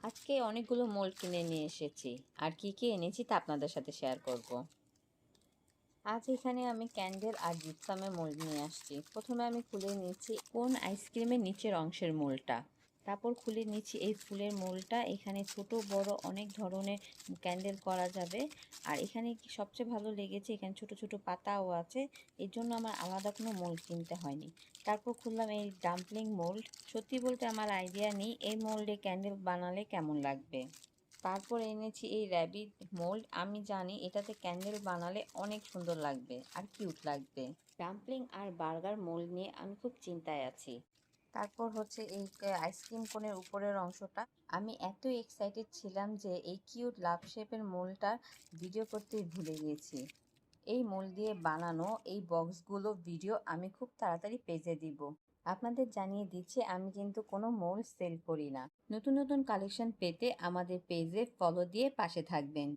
আজকে অনেকগুলো মোল্ড কিনে নিয়ে এসেছি। আর কি কি এনেছি তা আপনাদের সাথে শেয়ার করব। আজ এখানে আমি ক্যান্ডেল আর জিপসামের মোল্ড নিয়ে আসছি। প্রথমে আমি খুলে নিচ্ছি কোন আইসক্রিমের নিচের অংশের মোল্ডটা। তারপর খুলে নিচ্ছি এই ফুলের মোল্ডটা। এখানে ছোট বড় অনেক ধরনের ক্যান্ডেল করা যাবে। আর এখানে সবচেয়ে ভালো লেগেছে, এখানে ছোট ছোট পাতাও আছে, এর জন্য আমার আলাদা কোনো মোল্ড কিনতে হয়নি। তারপর খুললাম এই ডাম্পলিং মোল্ড। সত্যি বলতে আমার আইডিয়া নেই এই মোল্ডে ক্যান্ডেল বানালে কেমন লাগবে। তারপর এনেছি এই র্যাবিট মোল্ড। আমি জানি এটাতে ক্যান্ডেল বানালে অনেক সুন্দর লাগবে আর কিউট লাগবে। ডাম্পলিং আর বার্গার মোল্ড নিয়ে আমি খুব চিন্তায় আছি। তারপর হচ্ছে এই আইসক্রিম কোনের উপরের অংশটা। আমি এত এক্সাইটেড ছিলাম যে এই কিউট লাভ শেপের মোল্ডটার ভিডিও করতেই ভুলে গিয়েছি। এই মোল্ড দিয়ে বানানো এই বক্সগুলো ভিডিও আমি খুব তাড়াতাড়ি পেজে দিব। আপনাদের জানিয়ে দিচ্ছি আমি কিন্তু কোনো মোল্ড সেল করি না। নতুন নতুন কালেকশন পেতে আমাদের পেজে ফলো দিয়ে পাশে থাকবেন।